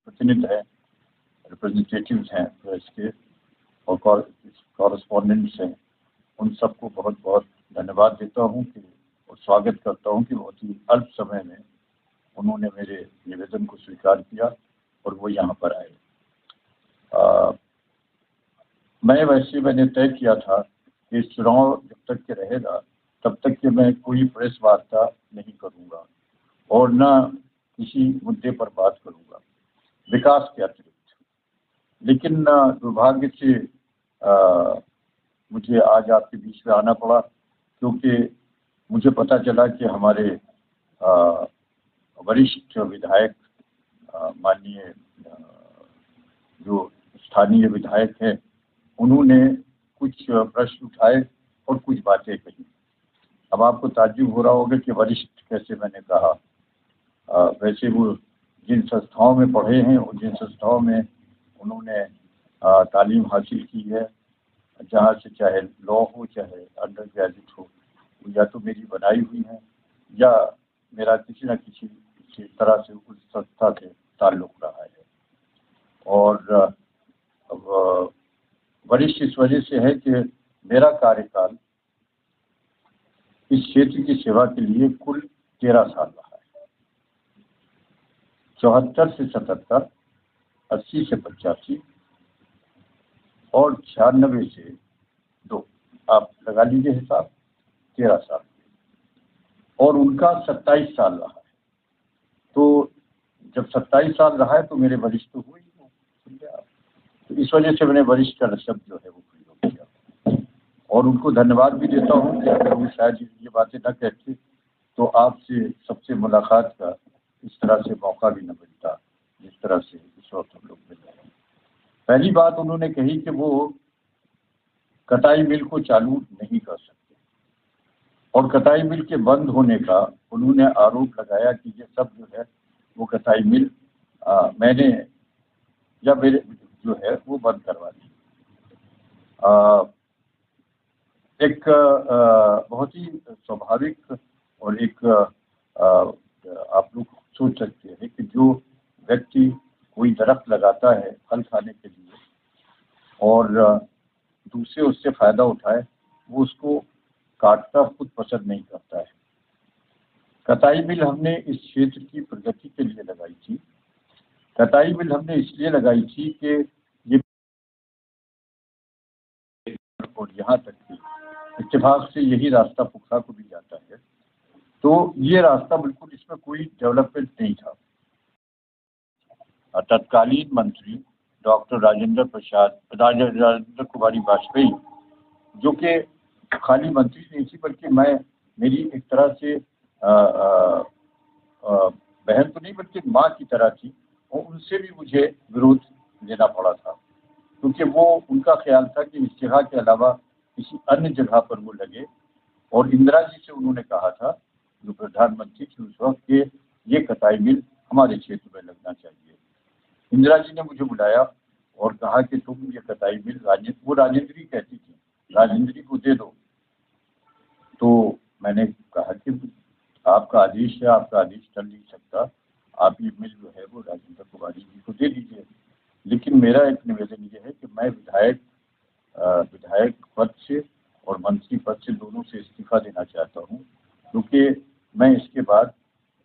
प्रतिनिधि हैं, रिप्रेजेंटेटिव्स हैं प्रेस के और कॉरेस्पॉन्डेंट्स हैं, उन सबको बहुत बहुत धन्यवाद देता हूँ कि और स्वागत करता हूँ कि बहुत ही अल्प समय में उन्होंने मेरे निवेदन को स्वीकार किया और वो यहाँ पर आए। मैंने तय किया था कि चुनाव जब तक के रहेगा तब तक के मैं कोई प्रेस वार्ता नहीं करूँगा और न किसी मुद्दे पर बात करूँगा विकास के अतिरिक्त। लेकिन दुर्भाग्य से मुझे आज आपके बीच में आना पड़ा, क्योंकि मुझे पता चला कि हमारे वरिष्ठ विधायक माननीय जो स्थानीय विधायक हैं, उन्होंने कुछ प्रश्न उठाए और कुछ बातें कही। अब आपको ताज्जुब हो रहा होगा कि वरिष्ठ कैसे मैंने कहा। वैसे वो जिन संस्थाओं में पढ़े हैं और जिन संस्थाओं में उन्होंने तालीम हासिल की है, जहाँ से चाहे लॉ हो चाहे अंडर ग्रेजुएट हो, या तो मेरी बनाई हुई है या मेरा किसी न किसी तरह से उस संस्था से ताल्लुक रहा है। और वरिष्ठ इस वजह से है कि मेरा कार्यकाल इस क्षेत्र की सेवा के लिए कुल 13 साल रहा है। 74 से 77, 80 से 85 और 96 से 2, आप लगा लीजिए हिसाब, 13 साल। और उनका 27 साल रहा है। तो जब 27 साल रहा है तो मेरे वरिष्ठ तो हुए ही हो, समझे आप। तो इस वजह से मैंने वरिष्ठ का शब्द जो है वो प्रयोग किया और उनको धन्यवाद भी देता हूँ कि अगर वो शायद ये बातें न कहते तो आपसे सबसे मुलाकात का इस तरह से मौका भी न मिलता जिस तरह से इस वक्त हम लोग मिल रहे हैं। पहली बात उन्होंने कही कि वो कटाई मिल को चालू नहीं कर सकते और कटाई मिल के बंद होने का उन्होंने आरोप लगाया कि ये सब जो है वो कटाई मिल मैंने या मेरे जो है वो बंद करवा दी। एक बहुत ही स्वाभाविक और एक आप लोग सोच सकते हैं कि जो व्यक्ति कोई दरख्त लगाता है फल खाने के लिए और दूसरे उससे फायदा उठाए, वो उसको काटना खुद पसंद नहीं करता है। कटाई मिल हमने इस क्षेत्र की प्रगति के लिए लगाई थी। कटाई मिल हमने इसलिए लगाई थी कि ये और यहाँ तक कि इत्तेफाक से यही रास्ता पुखरा को भी जाता है, तो ये रास्ता बिल्कुल इसमें कोई डेवलपमेंट नहीं था। तत्कालीन मंत्री डॉक्टर राजेंद्र कुमारी वाजपेयी, जो कि खाली मंत्री नहीं थी बल्कि मेरी एक तरह से बहन तो नहीं बल्कि माँ की तरह थी, और उनसे भी मुझे विरोध लेना पड़ा था, क्योंकि वो उनका ख्याल था कि इस जगह के अलावा किसी अन्य जगह पर वो लगे। और इंदिरा जी से उन्होंने कहा था, जो प्रधानमंत्री थी उस वक्त, कि ये कटाई मिल हमारे क्षेत्र में लगना चाहिए। इंदिरा जी ने मुझे बुलाया और कहा कि तुम ये कटाई मिल वो राजेंद्री कहती थी, राजेंद्री को दे दो। तो मैंने कहा कि आपका आदेश है, आपका आदेश चल नहीं सकता, आप ये मिल जो है वो राजेंद्र कुमारी जी को दे दीजिए। लेकिन मेरा एक निवेदन ये है कि मैं विधायक पद से और मंत्री पद से दोनों से इस्तीफा देना चाहता हूँ, क्योंकि मैं इसके बाद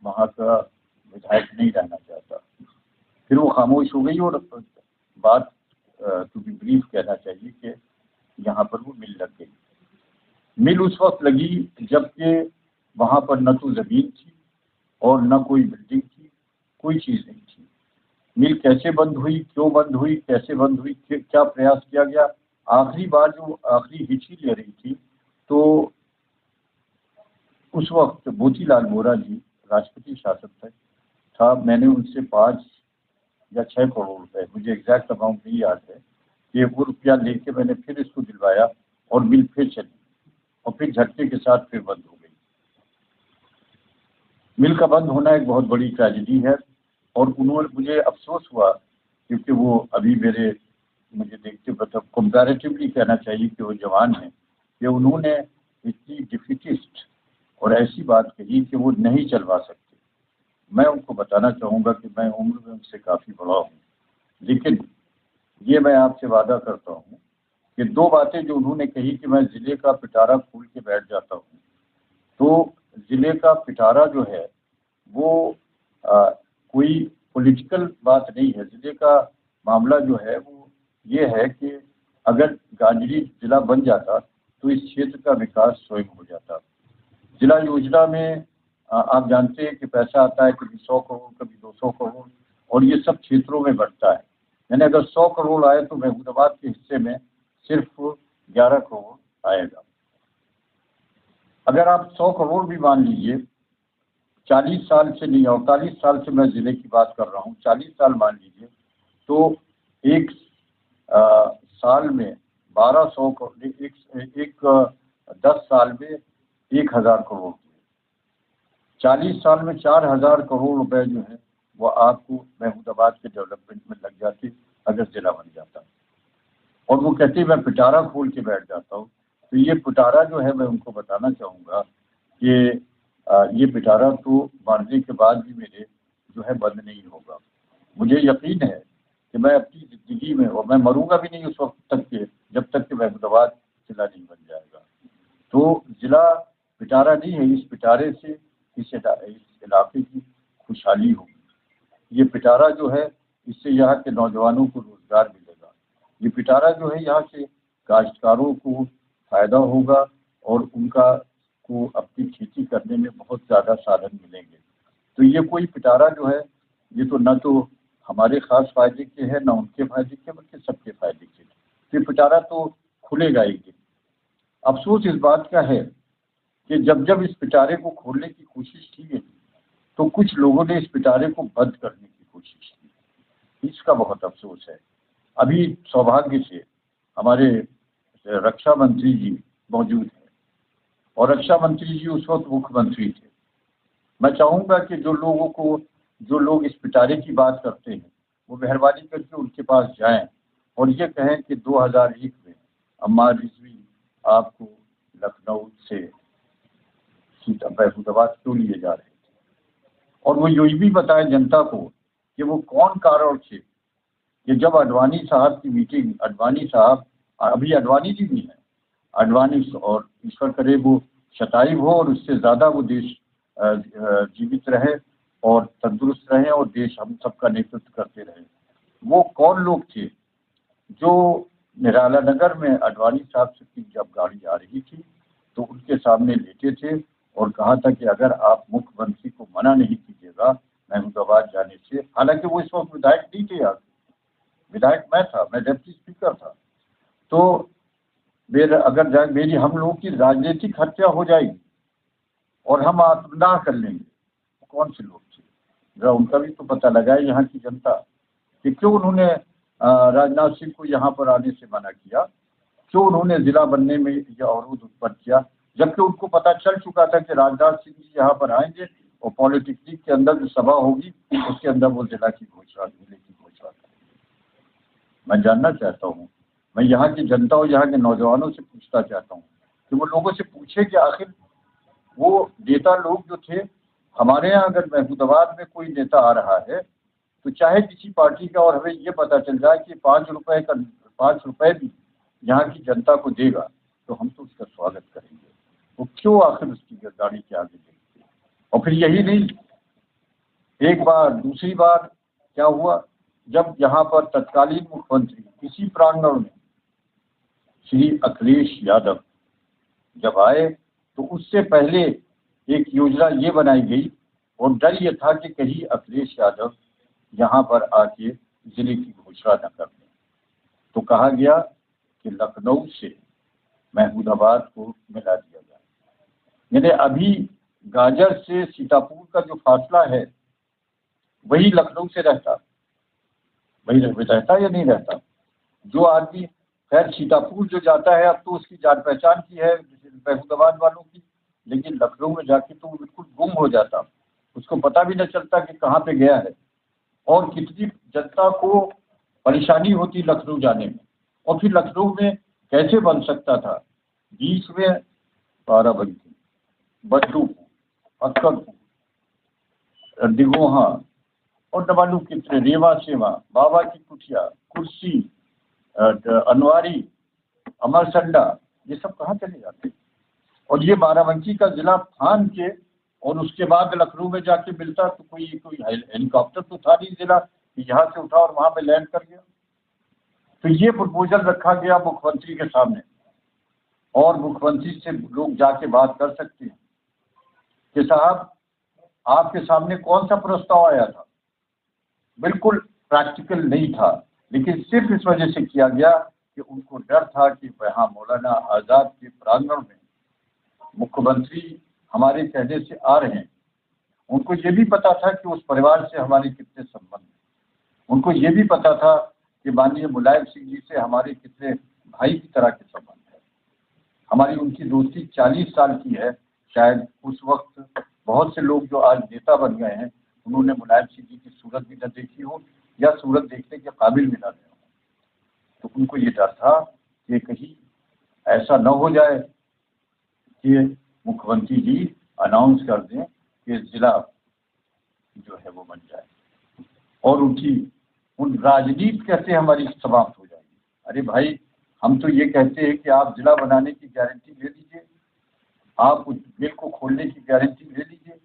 वहाँ का विधायक नहीं रहना चाहता। फिर वो खामोश हो गई और बात टू बी ब्रीफ कहना चाहिए कि यहाँ पर वो मिल लग गई। मिल उस वक्त लगी जबकि वहाँ पर न तो ज़मीन थी और न कोई बिल्डिंग थी, कोई चीज़ नहीं थी। मिल कैसे बंद हुई, क्यों बंद हुई, कैसे बंद हुई, क्या प्रयास किया गया। आखिरी बार जो आखिरी हिचकी ले रही थी तो उस वक्त मोतीलाल वोरा जी राष्ट्रपति शासन था। मैंने उनसे 5 या 6 करोड़ रुपए, मुझे एग्जैक्ट अमाउंट नहीं याद है, कि वो रुपया लेके मैंने फिर इसको दिलवाया और मिल फिर चली और फिर झटके के साथ फिर बंद हो गई। मिल का बंद होना एक बहुत बड़ी ट्रेजेडी है और मुझे अफसोस हुआ, क्योंकि वो अभी मुझे देखते मतलब कंपैरेटिवली कहना चाहिए कि वो जवान हैं, कि उन्होंने इतनी डिफिटिस्ट और ऐसी बात कही कि वो नहीं चलवा सकते। मैं उनको बताना चाहूँगा कि मैं उम्र में उनसे काफ़ी बड़ा हूँ, लेकिन ये मैं आपसे वादा करता हूँ कि 2 बातें जो उन्होंने कही कि मैं ज़िले का पिटारा खोल के बैठ जाता हूँ, तो ज़िले का पिटारा जो है वो कोई पॉलिटिकल बात नहीं है। ज़िले का मामला जो है वो ये है कि अगर गांजरी ज़िला बन जाता तो इस क्षेत्र का विकास स्वयं हो जाता। जिला योजना में आप जानते हैं कि पैसा आता है, कभी 100 करोड़, कभी 200 करोड़, और ये सब क्षेत्रों में बढ़ता है। यानी अगर 100 करोड़ आए तो महमूदाबाद के हिस्से में सिर्फ 11 करोड़ आएगा। अगर आप 100 करोड़ भी मान लीजिए, 40 साल से नहीं, 48 साल से मैं ज़िले की बात कर रहा हूँ, 40 साल मान लीजिए, तो एक साल में 1200 करोड़, एक 10 साल में 1000 करोड़, 40 साल में 4000 करोड़ रुपए जो है वो आपको महमूदाबाद के डेवलपमेंट में लग जाते अगर जिला बन जाता। और वो कहते मैं पिटारा खोल के बैठ जाता हूँ। तो ये पिटारा जो है मैं उनको बताना चाहूँगा कि ये पिटारा तो बांधने के बाद भी मेरे जो है बंद नहीं होगा। मुझे यकीन है कि मैं अपनी ज़िंदगी में, और मैं मरूंगा भी नहीं उस वक्त तक के जब तक कि महमूदाबाद जिला नहीं बन जाएगा। तो जिला पिटारा नहीं है, इस पिटारे से इस इलाके की खुशहाली होगी। ये पिटारा जो है इससे यहाँ के नौजवानों को रोजगार मिलेगा। ये पिटारा जो है यहाँ से काश्तकारों को फायदा होगा और उनका को अपनी खेती करने में बहुत ज़्यादा साधन मिलेंगे। तो ये कोई पिटारा जो है ये तो न तो हमारे खास फायदे के है, न उनके फायदे के, बल्कि सबके फायदे के। तो ये पिटारा तो खुलेगा ही। अफसोस इस बात का है कि जब जब इस पिटारे को खोलने की कोशिश की गई तो कुछ लोगों ने इस पिटारे को बंद करने की कोशिश की। इसका बहुत अफसोस है। अभी सौभाग्य से हमारे रक्षा मंत्री जी मौजूद हैं और रक्षा मंत्री जी उस वक्त मुख्यमंत्री थे। मैं चाहूँगा कि जो लोग इस पिटारे की बात करते हैं वो मेहरबानी करके उनके पास जाएं और ये कहें कि 2001 में अम्मार रिजवी आपको लखनऊ से महमूदाबाद क्यों लिए जा रहे थे, और वो ये भी बताएं जनता को कि वो कौन कारण थे कि जब अडवाणी साहब की मीटिंग, अडवाणी साहब, अभी अडवाणी जी भी हैं, अडवाणी और ईश्वर करे वो शतायु हो और उससे ज़्यादा वो देश जीवित रहे और तंदुरुस्त रहे और देश हम सबका नेतृत्व करते रहे। वो कौन लोग थे जो निराला नगर में अडवाणी साहब से जब गाड़ी आ रही थी तो उनके सामने लेटे थे और कहा था कि अगर आप मुख्यमंत्री को मना नहीं कीजिएगा महमूदाबाद जाने से, हालांकि वो इस वक्त विधायक नहीं थे, यार विधायक मैं था, मैं डिप्टी स्पीकर था, तो अगर मेरी हम लोगों की राजनीतिक हत्या हो जाएगी और हम आत्मदाह कर लेंगे। कौन से लोग थे जरा उनका भी तो पता लगाए यहाँ की जनता कि क्यों उन्होंने राजनाथ सिंह को यहाँ पर आने से मना किया, क्यों उन्होंने जिला बनने में यह अवरोध उत्पन्न किया, जबकि उनको पता चल चुका था कि राजनाथ सिंह जी यहाँ पर आएंगे और पॉलिटेक्निक के अंदर जो सभा होगी उसके अंदर वो जिला की घोषणा, जिले की घोषणा करेंगे। मैं जानना चाहता हूँ, मैं यहाँ की जनता और यहाँ के नौजवानों से पूछना चाहता हूँ कि वो लोगों से पूछे कि आखिर वो नेता लोग जो थे हमारे यहाँ, अगर महमूदाबाद में कोई नेता आ रहा है तो चाहे किसी पार्टी का, और हमें ये पता चल जाए कि 5 रुपए भी यहाँ की जनता को देगा तो हम तो उसका स्वागत करेंगे। वो क्यों आखिर उसकी गाड़ी के आगे देखते। और फिर यही नहीं, एक बार दूसरी बार क्या हुआ, जब यहाँ पर तत्कालीन मुख्यमंत्री इसी प्रांगण में श्री अखिलेश यादव जब आए तो उससे पहले एक योजना ये बनाई गई और डर ये था कि कहीं अखिलेश यादव यहाँ पर आके जिले की घोषणा न कर दें। तो कहा गया कि लखनऊ से महमूदाबाद को मिला दिया जाए। यानी अभी गाजर से सीतापुर का जो फासला है वही लखनऊ से रहता, वही रहता या नहीं रहता। जो आदमी खैर सीतापुर जो जाता है अब तो उसकी जान पहचान की है महमूदाबाद वालों की, लेकिन लखनऊ में जाके तो वो बिल्कुल गुम हो जाता, उसको पता भी न चलता कि कहाँ पे गया है। और कितनी जनता को परेशानी होती लखनऊ जाने में, और फिर लखनऊ में कैसे बन सकता था, बीच में बाराबंकी, बद्दूपुर, अक्करपुर, दिगोहा और न मालूम कितने, रेवा सेवा, बाबा की कुटिया, कुर्सी, अनवारी, अमरसंडा, ये सब कहाँ चले जाते हैं। और ये बाराबंकी का जिला फान के और उसके बाद लखनऊ में जाके मिलता तो कोई हेलीकॉप्टर तो था नहीं जिला कि यहाँ से उठा और वहाँ पे लैंड कर गया। तो ये प्रपोजल रखा गया मुख्यमंत्री के सामने और मुख्यमंत्री से लोग जाके बात कर सकते हैं कि साहब आपके सामने कौन सा प्रस्ताव आया था, बिल्कुल प्रैक्टिकल नहीं था, लेकिन सिर्फ इस वजह से किया गया कि उनको डर था कि वहाँ मौलाना आज़ाद के प्रांगण में मुख्यमंत्री हमारे कहने से आ रहे हैं। उनको ये भी पता था कि उस परिवार से हमारे कितने संबंध हैं, उनको ये भी पता था कि माननीय मुलायम सिंह जी से हमारे कितने भाई की तरह के संबंध है। हमारी उनकी दोस्ती 40 साल की है। शायद उस वक्त बहुत से लोग जो आज नेता बन गए हैं उन्होंने मुलायम सिंह जी की सूरत भी न देखी हो या सूरत देखने के काबिल भी न रहे हो। तो उनको ये डर था कि कहीं ऐसा न हो जाए कि मुख्यमंत्री जी अनाउंस कर दें कि जिला जो है वो बन जाए और उन राजनीति कैसे हमारी समाप्त हो जाएगी। अरे भाई, हम तो ये कहते हैं कि आप जिला बनाने की गारंटी ले लीजिए, आप उस मिल को खोलने की गारंटी ले लीजिए।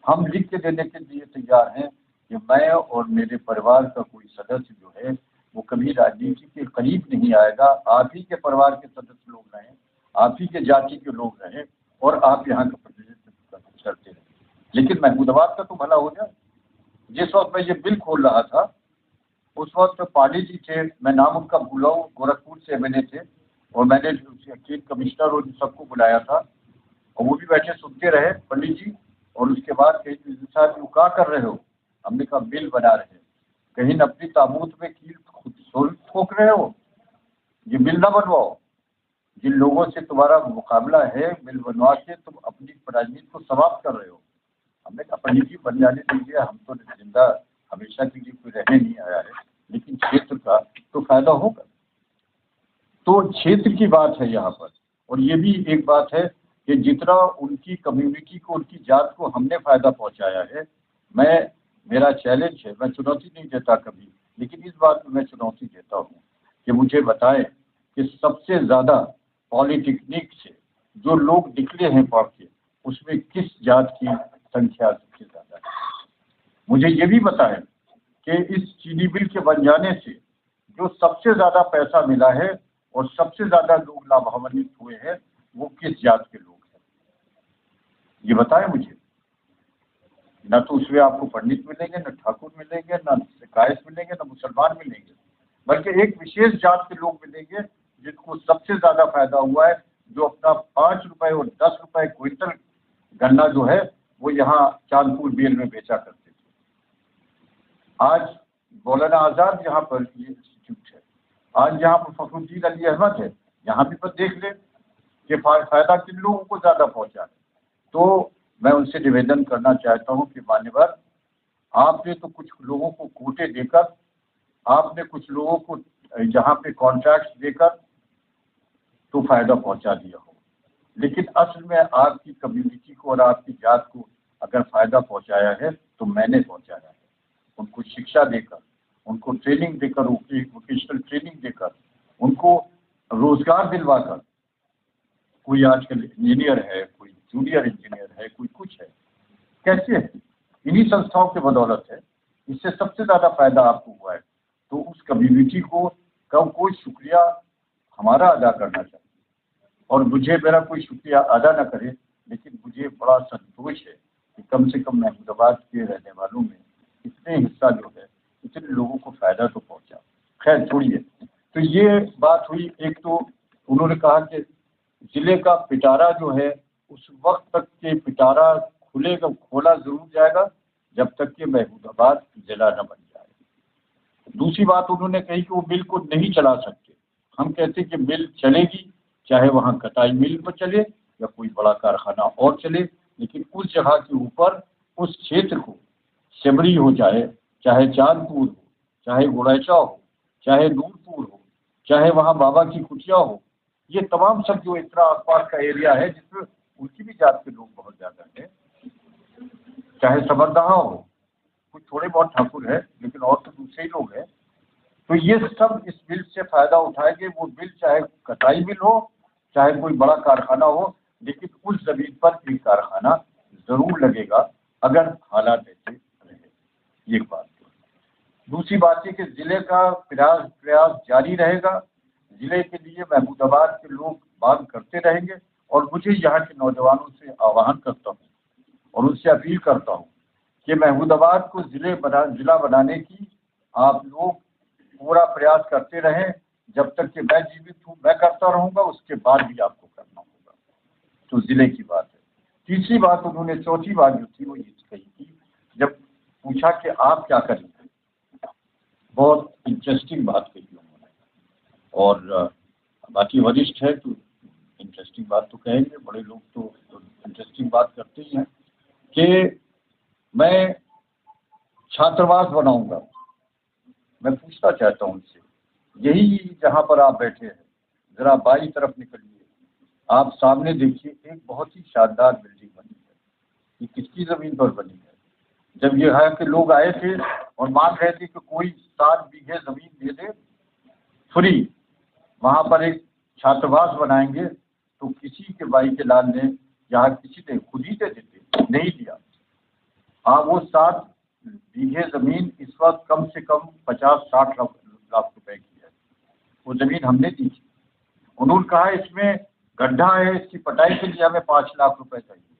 हम लिख के देने के लिए तैयार हैं कि मैं और मेरे परिवार का कोई सदस्य जो है वो कभी राजनीति के करीब नहीं आएगा। आप ही के परिवार के सदस्य लोग रहें, आप ही के जाति के लोग रहें और आप यहाँ का प्रतिनिधित्व करते रहें, लेकिन महमूदाबाद का तो भला हो जाए। जिस वक्त मैं ये बिल खोल रहा था उस वक्त पांडे जी थे, मैं नाम उनका भूला हूँ, गोरखपुर से एमएलए थे और मैंने चीफ कमिश्नर और सबको बुलाया था और वो भी बैठे सुनते रहे पंडित जी। और उसके बाद कहीं साहब वो क्या कर रहे हो, हमने कहा बिल बना रहे हैं। कहीं अपनी ताबूत में कील ठोक रहे हो, ये बिल ना बनवाओ। जिन लोगों से तुम्हारा मुकाबला है बिल बनवा के तुम अपनी राजनीति को समाप्त कर रहे हो। हमने कहा पंडित जी बन जाने दीजिए, हम तो जिंदा हमेशा के लिए कोई रहने नहीं आया है, लेकिन क्षेत्र का तो फायदा होगा। तो क्षेत्र की बात है यहाँ पर। और ये भी एक बात है कि जितना उनकी कम्युनिटी को, उनकी जात को हमने फायदा पहुँचाया है, मेरा चैलेंज है, मैं चुनौती नहीं देता कभी, लेकिन इस बात में मैं चुनौती देता हूँ कि मुझे बताएं कि सबसे ज़्यादा पॉलिटेक्निक से जो लोग निकले हैं पढ़ के उसमें किस जात की संख्या सबसे ज़्यादा है। मुझे ये भी बताएं कि इस चीनी मिल के बन जाने से जो सबसे ज़्यादा पैसा मिला है और सबसे ज़्यादा लोग लाभान्वित हुए हैं वो किस जात के लोग हैं, ये बताएं मुझे। न तो उसमें आपको पंडित मिलेंगे, न ठाकुर मिलेंगे, न कायस मिलेंगे, न मुसलमान मिलेंगे, बल्कि एक विशेष जात के लोग मिलेंगे जिनको सबसे ज़्यादा फायदा हुआ है, जो अपना 5 रुपए और 10 रुपए क्विंटल गन्ना जो है वो यहाँ चांदपुर बेल में बेचा करते थे। आज मौलाना आज़ाद यहाँ पर ये इंस्टीट्यूट है, आज यहाँ पर फखरुद्दीन अली अहमद है, यहाँ भी पर देख ले कि फायदा किन लोगों को ज़्यादा पहुँचा है। तो मैं उनसे निवेदन करना चाहता हूँ कि मान्यवर, आपने तो कुछ लोगों को कोटे देकर, आपने कुछ लोगों को यहाँ पे कॉन्ट्रैक्ट देकर तो फायदा पहुँचा दिया हो, लेकिन असल में आपकी कम्युनिटी को और आपकी जात को अगर फायदा पहुँचाया है तो मैंने पहुँचाया है। उनको शिक्षा देकर, उनको ट्रेनिंग देकर, वोकेशनल ट्रेनिंग देकर, उनको रोजगार दिलवाकर। कोई आजकल इंजीनियर है, कोई जूनियर इंजीनियर है, कोई कुछ है, कैसे है? इन्हीं संस्थाओं के बदौलत है। इससे सबसे ज़्यादा फायदा आपको हुआ है। तो उस कम्युनिटी को कोई शुक्रिया हमारा अदा करना चाहिए। और मुझे मेरा कोई शुक्रिया अदा न करे, लेकिन मुझे बड़ा संतोष है कि कम से कम महमूदाबाद के रहने वालों में इतने हिस्सा जो है, इतने लोगों को फायदा तो पहुंचा। खैर छोड़िए। तो ये बात हुई। एक तो उन्होंने कहा कि जिले का पिटारा जो है उस वक्त तक के पिटारा खोला जरूर जाएगा जब तक कि महमूदाबाद जिला न बन जाए। दूसरी बात उन्होंने कही कि वो मिल को नहीं चला सकते। हम कहते कि मिल चलेगी, चाहे वहाँ कटाई मिल पर चले या कोई बड़ा कारखाना और चले, लेकिन उस जगह के ऊपर उस क्षेत्र को सेमरी हो जाए, चाहे चांदपुर हो, चाहे गुड़ैचा हो, चाहे नूरपुर हो, चाहे वहाँ बाबा की कुटिया हो, ये तमाम सब जो इतना आसपास का एरिया है जिसमें उनकी भी जात के लोग बहुत ज़्यादा हैं, चाहे सबरदहा हो, कुछ थोड़े बहुत ठाकुर है, लेकिन और तो दूसरे ही लोग हैं। तो ये सब इस बिल से फायदा उठाएंगे। वो बिल चाहे कटाई बिल हो, चाहे कोई बड़ा कारखाना हो, लेकिन उस जमीन पर एक कारखाना जरूर लगेगा अगर हालात ऐसे रहे। एक बात। दूसरी बात है कि जिले का प्रयास जारी रहेगा। जिले के लिए महमूदाबाद के लोग मांग करते रहेंगे, और मुझे यहाँ के नौजवानों से आह्वान करता हूँ और उनसे अपील करता हूँ कि महमूदाबाद को जिला बनाने की आप लोग पूरा प्रयास करते रहें। जब तक कि मैं जीवित हूँ मैं करता रहूँगा, उसके बाद भी आपको करना होगा। तो जिले की बात है। तीसरी बात उन्होंने, चौथी बात जो थी वो ये कही थी, जब पूछा कि आप क्या करेंगे। बहुत इंटरेस्टिंग बात कही उन्होंने, और बाकी वरिष्ठ है तो इंटरेस्टिंग बात तो कहेंगे, बड़े लोग तो इंटरेस्टिंग बात करते ही हैं कि मैं छात्रावास बनाऊंगा। मैं पूछना चाहता हूँ उनसे, यही जहाँ पर आप बैठे हैं, जरा बाई तरफ निकलिए, आप सामने देखिए, एक बहुत ही शानदार बिल्डिंग बनी है। ये किसकी जमीन पर बनी है? जब ये यहाँ के लोग आए थे और मांग रहे थे कि कोई 7 बीघे जमीन दे दे फ्री, वहाँ पर एक छात्रावास बनाएंगे, तो किसी के भाई के लाल ने, यहाँ किसी ने खुद ही दे देते, नहीं दिया। हाँ, वो 7 बीघे जमीन इस वक्त कम से कम 50-60 लाख रुपए की है। वो जमीन हमने दी थी। उन्होंने कहा इसमें गड्ढा है, इसकी पटाई के लिए हमें 5 लाख रुपए चाहिए।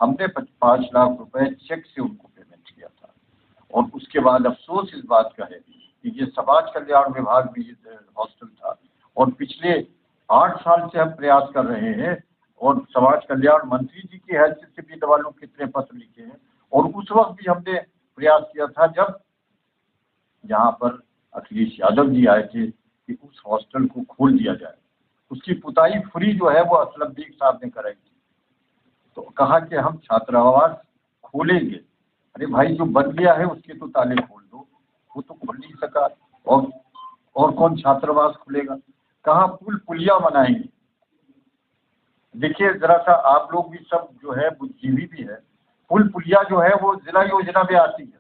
हमने 5 लाख रुपए चेक से उनको पेमेंट किया था। और उसके बाद अफसोस इस बात का है कि ये समाज कल्याण विभाग में ये हॉस्टल था, और पिछले 8 साल से हम प्रयास कर रहे हैं, और समाज कल्याण मंत्री जी की हैसियत से भी दवा लोग कितने पत्र लिखे हैं। और उस वक्त भी हमने प्रयास किया था जब यहाँ पर अखिलेश यादव जी आए थे कि उस हॉस्टल को खोल दिया जाए। उसकी पुताई फ्री जो है वो असलम बेग साहब ने कराई थी। तो कहा कि हम छात्रावास खोलेंगे। अरे भाई, जो बन गया है उसके तो ताले खोल दो, वो तो खोल नहीं सका, और कौन छात्रावास खुलेगा? कहाँ पुल पुलिया बनाएंगे? देखिए जरा सा, आप लोग भी सब जो है बुद्धिजीवी भी है, पुल पुलिया जो है वो जिला योजना में आती है।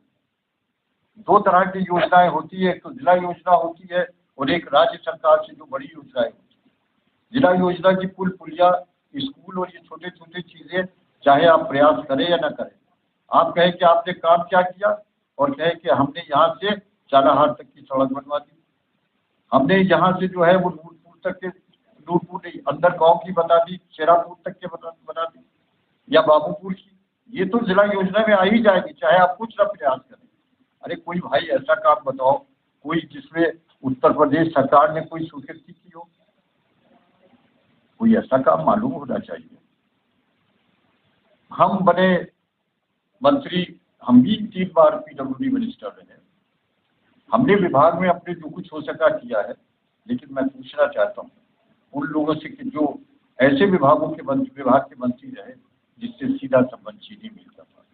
2 तरह की योजनाएं होती है, एक तो जिला योजना होती है और एक राज्य सरकार से जो बड़ी योजनाएं होती है। जिला योजना की पुल पुलिया, स्कूल और ये छोटे छोटे चीजें, चाहे आप प्रयास करें या ना करें, आप कहें कि आपने काम क्या किया, और कहें कि हमने यहाँ से चालाहार तक की सड़क बनवा दी, हमने यहाँ से जो है वो नूरपुर तक के, नूरपुर नहीं, अंदर गांव की बता दी, शेरापुर तक के बना दी, या बाबूपुर की। ये तो जिला योजना में आ ही जाएगी, चाहे आप कुछ ना प्रयास करें। अरे कोई भाई ऐसा काम बताओ, कोई जिसमें उत्तर प्रदेश सरकार ने कोई स्वीकृति की हो, कोई ऐसा काम मालूम होना चाहिए। हम बने मंत्री, हम भी 3 बार PWD मिनिस्टर रहे, हमने विभाग में अपने जो कुछ हो सका किया है। लेकिन मैं पूछना चाहता हूँ उन लोगों से कि जो ऐसे विभाग के मंत्री रहे जिससे सीधा संबंध चीनी मिल का था,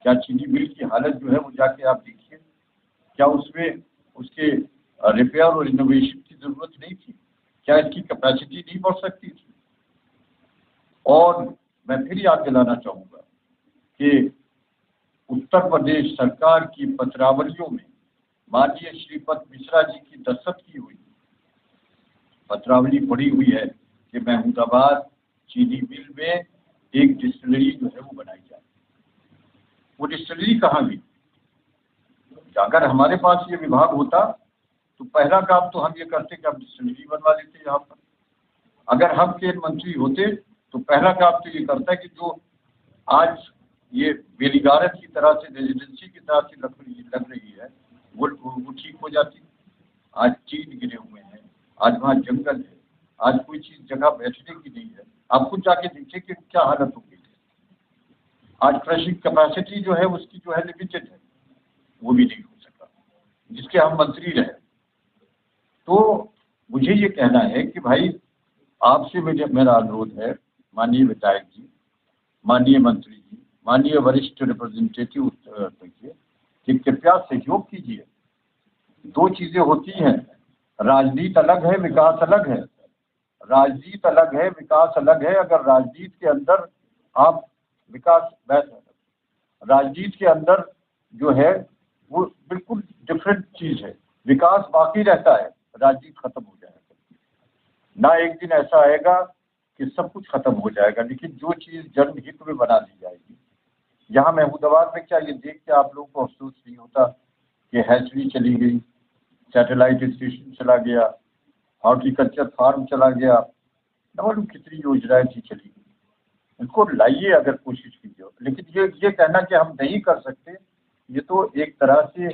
क्या चीनी मिल की हालत जो है वो जाके आप देखिए, क्या उसमें उसके रिपेयर और इनोवेशन की जरूरत नहीं थी? क्या इसकी कैपेसिटी नहीं बढ़ सकती थी? और मैं फिर याद दिलाना चाहूँगा कि उत्तर प्रदेश सरकार की पत्रावलियों में माननीय श्रीपद मिश्रा जी की दस्तखत की हुई पत्रावली पड़ी हुई है कि महमूदाबाद चीनी मिल में एक डिस्टिलरी जो है वो बनाई जाए। वो डिस्टिलरी कहाँ गई? अगर हमारे पास ये विभाग होता तो पहला काम तो हम ये करते कि हम डिस्टिलरी बनवा देते यहाँ पर। अगर हम केंद्र मंत्री होते तो पहला काम तो ये करता है कि जो आज ये बेलिगारत की तरह से, रेजिडेंसी की तरह से लग रही है, वो ठीक हो जाती। आज चीन गिरे हुए हैं, आज वहाँ जंगल है, आज कोई चीज जगह बैठने की नहीं है। आप खुद जाके देखिए कि क्या हालत हो गई है। आज क्रशिंग कैपेसिटी जो है उसकी जो है लिमिटेड है, वो भी नहीं हो सका जिसके हम मंत्री रहे। तो मुझे ये कहना है कि भाई आपसे मेरा अनुरोध है, माननीय विधायक जी, माननीय मंत्री जी, माननीय वरिष्ठ रिप्रेजेंटेटिव कि कृपया सहयोग कीजिए। 2 चीजें होती हैं, राजनीति अलग है, विकास अलग है। राजनीति अलग है, विकास अलग है। अगर राजनीति के अंदर आप राजनीति के अंदर जो है डिफरेंट चीज है। विकास बाकी रहता है, राजनीति खत्म हो जाएगा ना। एक दिन ऐसा आएगा कि सब कुछ खत्म हो जाएगा, लेकिन जो चीज जनहित में बना दी जाएगी। यहाँ महमूदाबाद में क्या ये देख के आप लोगों को अफसोस नहीं होता कि हैचरी चली गई, सैटेलाइट स्टेशन चला गया, हॉर्टिकल्चर फार्म चला गया, न मालूम कितनी योजनाएं थी चली गई। इनको लाइए अगर कोशिश कीजिए, लेकिन ये कहना कि हम नहीं कर सकते, ये तो एक तरह से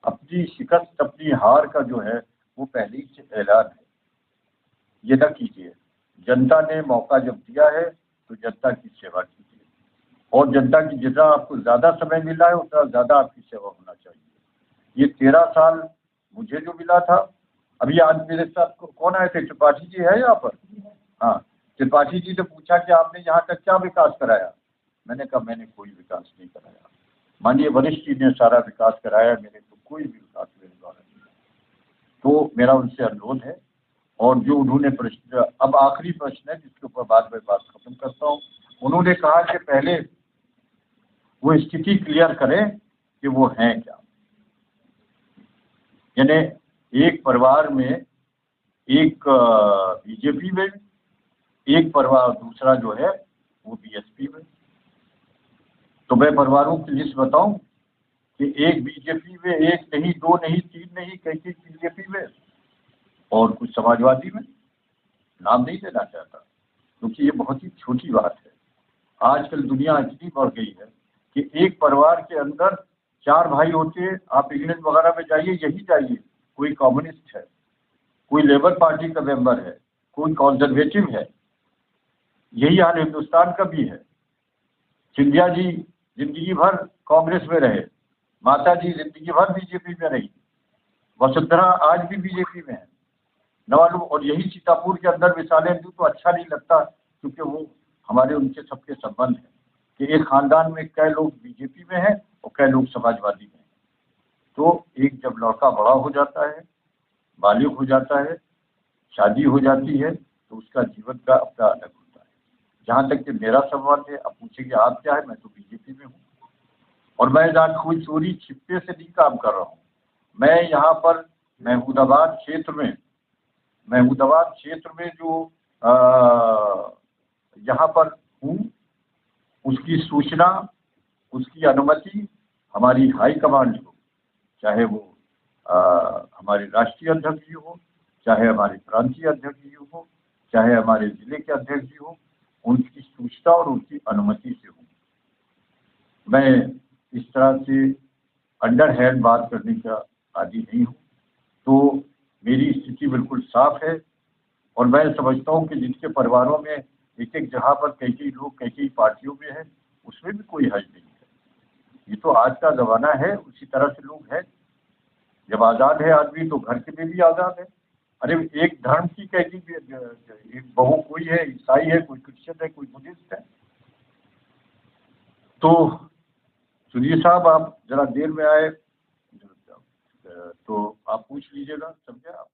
अपनी शिकस्त, अपनी हार का जो है वो पहले ही से ऐलान है। ये न कीजिए। जनता ने मौका जब दिया है तो जनता की सेवा कीजिए, और जनता की जितना आपको ज़्यादा समय मिला है उतना ज़्यादा आपकी सेवा होना चाहिए। ये 13 साल मुझे जो मिला था, अभी आज मेरे साथ कौन आए थे, त्रिपाठी जी है यहाँ पर? हाँ, त्रिपाठी जी ने पूछा कि आपने यहाँ का क्या विकास कराया। मैंने कहा मैंने कोई विकास नहीं कराया, माननीय वरिष्ठ जी ने सारा विकास कराया, मेरे को कोई भी विकास मेरे द्वारा नहीं है। तो मेरा उनसे अनुरोध है। और जो उन्होंने प्रश्न, अब आखिरी प्रश्न है जिसके ऊपर बाद में बात खत्म करता हूँ। उन्होंने कहा कि पहले वो स्थिति क्लियर करें कि वो हैं क्या। यानी एक परिवार में एक बीजेपी में, एक परिवार दूसरा जो है वो बीएसपी में। तो मैं परिवारों की लिस्ट बताऊं कि एक बीजेपी में, एक नहीं, दो नहीं, तीन नहीं, कई बीजेपी में और कुछ समाजवादी में। नाम नहीं लेना चाहता क्योंकि ये बहुत ही छोटी बात है। आजकल दुनिया इतनी बढ़ गई है कि एक परिवार के अंदर 4 भाई होते हैं। आप इंग्लैंड वगैरह में जाइए, यही जाइए, कोई कम्युनिस्ट है, कोई लेबर पार्टी का मेंबर है, कोई कंजर्वेटिव है। यही हाल हिंदुस्तान का भी है। सिंधिया जी जिंदगी भर कांग्रेस में रहे, माता जी जिंदगी भर बीजेपी में रही, वसुंधरा आज भी बीजेपी में है, न मालूम। और यही सीतापुर के अंदर मिसालें दूं तो अच्छा नहीं लगता, क्योंकि वो हमारे उनके सबके संबंध है कि एक खानदान में कई लोग बीजेपी में हैं और कई लोग समाजवादी में हैं। तो एक जब लड़का बड़ा हो जाता है, बालिग हो जाता है, शादी हो जाती है, तो उसका जीवन का अपना अलग होता है। जहाँ तक कि मेरा सवाल है, अब पूछेंगे आप क्या है, मैं तो बीजेपी में हूँ। और मैं जहाँ कोई चोरी छिपे से नहीं काम कर रहा हूँ। मैं यहाँ पर महमूदाबाद क्षेत्र में जो यहाँ पर हूँ, उसकी सूचना, उसकी अनुमति हमारी हाई कमांड हो, चाहे वो हमारे राष्ट्रीय अध्यक्ष जी हो, चाहे हमारे प्रांतीय अध्यक्ष जी हो, चाहे हमारे जिले के अध्यक्ष जी हो, उनकी सूचना और उनकी अनुमति से हो। मैं इस तरह से अंडर हैंड बात करने का आदी नहीं हूँ। तो मेरी स्थिति बिल्कुल साफ है। और मैं समझता हूँ कि जिनके परिवारों में एक एक जगह पर कई लोग कई पार्टियों में हैं, उसमें भी कोई हर्ज नहीं है। ये तो आज का ज़माना है, उसी तरह से लोग हैं। जब आज़ाद है आदमी तो घर के में भी आज़ाद है। अरे एक धर्म की एक बहू कोई है, ईसाई है, कोई क्रिश्चियन है, कोई बुद्धिस्ट है। तो सुनिए साहब, आप जरा देर में आए तो आप पूछ लीजिएगा, समझे आप।